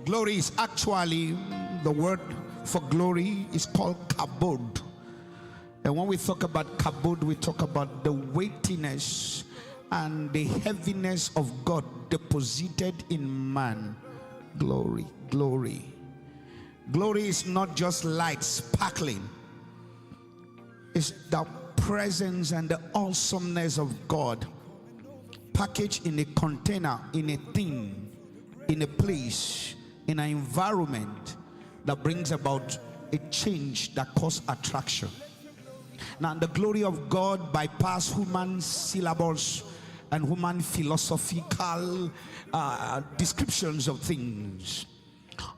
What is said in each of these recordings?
Glory is actually, the word for glory is called kabod. And when we talk about kabod, we talk about the weightiness and the heaviness of God deposited in man. Glory, glory. Glory is not just light sparkling. It's the presence and the awesomeness of God packaged in a container, in a thing, in a place, in an environment that brings about a change that causes attraction. Now, the glory of God bypass human syllables and human philosophical descriptions of things.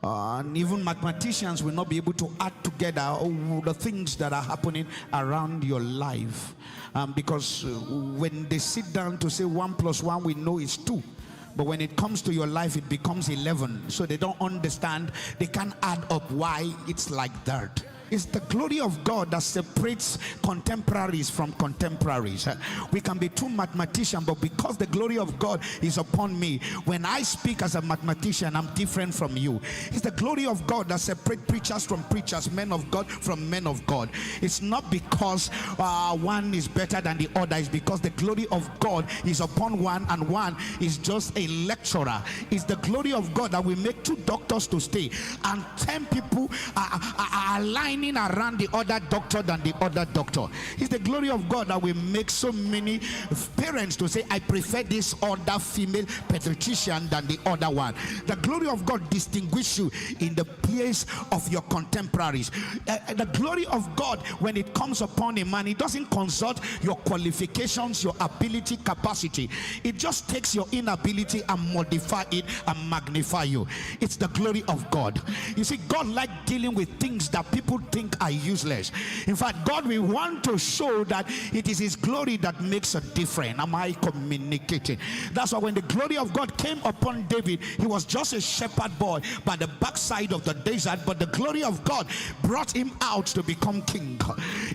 And even mathematicians will not be able to add together the things that are happening around your life. Because when they sit down to say 1 + 1, we know it's 2. But when it comes to your life, it becomes 11. So they don't understand. They can't add up why it's like that. It's the glory of God that separates contemporaries from contemporaries. We can be two mathematicians, but because the glory of God is upon me, when I speak as a mathematician, I'm different from you. It's the glory of God that separates preachers from preachers, men of God from men of God. It's not because one is better than the other. It's because the glory of God is upon one, and one is just a lecturer. It's the glory of God that will make 2 doctors to stay, and 10 people are lining around the other doctor than the other doctor. It's the glory of God that will make so many parents to say, I prefer this other female pediatrician than the other one. The glory of God distinguishes you in the place of your contemporaries. The glory of God, when it comes upon a man, it doesn't consult your qualifications, your ability, capacity. It just takes your inability and modify it and magnify you. It's the glory of God. You see, God likes dealing with things that people think are useless. In fact, God will want to show that it is his glory that makes a difference. Am I communicating? That's why when the glory of God came upon David, he was just a shepherd boy by the backside of the desert, but the glory of God brought him out to become king.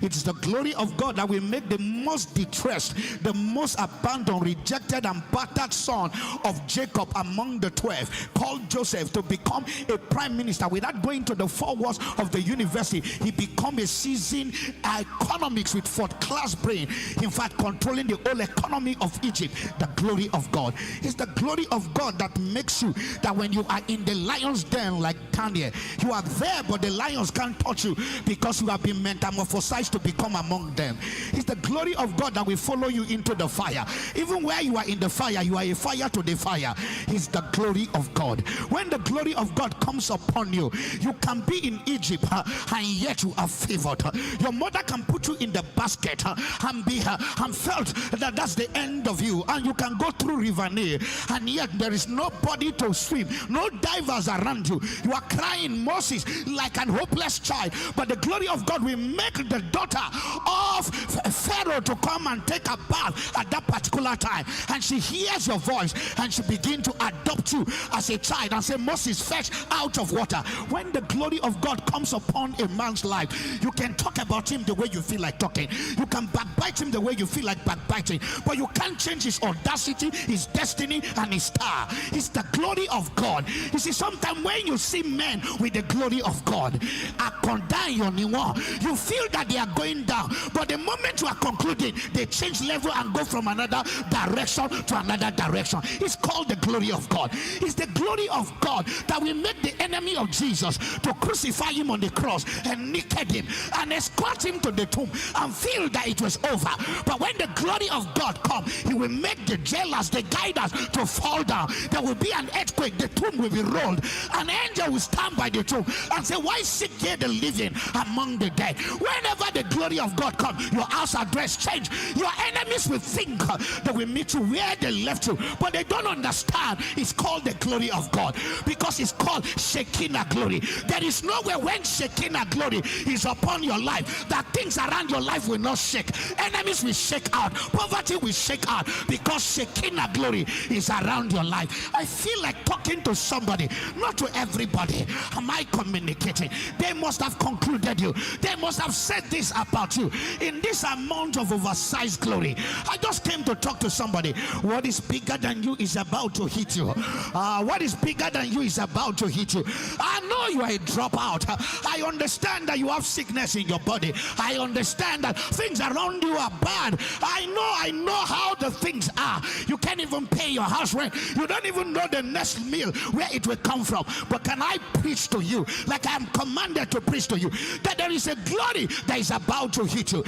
It's the glory of God that will make the most distressed, the most abandoned, rejected and battered son of Jacob among the 12, called Joseph, to become a prime minister without going to the 4 walls of the university. He become a seasoned economics with 4th class brain, in fact controlling the whole economy of Egypt. The glory of God is the glory of God that makes you that when you are in the lion's den like Daniel, you are there but the lions can't touch you because you have been metamorphosized to become among them. It's the glory of God that will follow you into the fire. Even where you are in the fire, you are a fire to the fire. It's the glory of God. When the glory of God comes upon you, you can be in Egypt and yet you are favored. Your mother can put you in the basket and be and felt that that's the end of you, and you can go through River Nile and yet there is nobody to swim, no divers around you. You are crying Moses like an hopeless child, but the glory of God will make the daughter of Pharaoh to come and take a bath at that particular time, and she hears your voice and she begins to adopt you as a child and say, Moses, fetch out of water. When the glory of God comes upon a man's life, you can talk about him the way you feel like talking, you can backbite him the way you feel like backbiting, but you can't change his audacity, his destiny and his star. It's the glory of God. You see, sometimes when you see men with the glory of God, you feel that they are going down, but the moment you are concluding, they change level and go from another direction to another direction. It's called the glory of God. It's the glory of God that will make the enemy of Jesus to crucify him on the cross and naked him and escort him to the tomb and feel that it was over. But when the glory of God comes, he will make the jailers, the guiders to fall down. There will be an earthquake, the tomb will be rolled, an angel will stand by the tomb and say, why seek ye the living among the dead? Whenever the glory of God comes, your house address change. Your enemies will think they will meet you where they left you, but they don't understand. It's called the glory of God because it's called Shekinah glory. There is nowhere when Shekinah glory glory is upon your life, that things around your life will not shake. Enemies will shake out. Poverty will shake out, because Shekinah glory is around your life. I feel like talking to somebody, not to everybody. Am I communicating? They must have concluded you. They must have said this about you. In this amount of oversized glory, I just came to talk to somebody. What is bigger than you is about to hit you. What is bigger than you is about to hit you. I know you are a dropout. I understand that you have sickness in your body. I understand that things around you are bad. I know how the things are. You can't even pay your house rent. You don't even know the next meal where it will come from. But can I preach to you, like I am commanded to preach to you, that there is a glory that is about to hit you?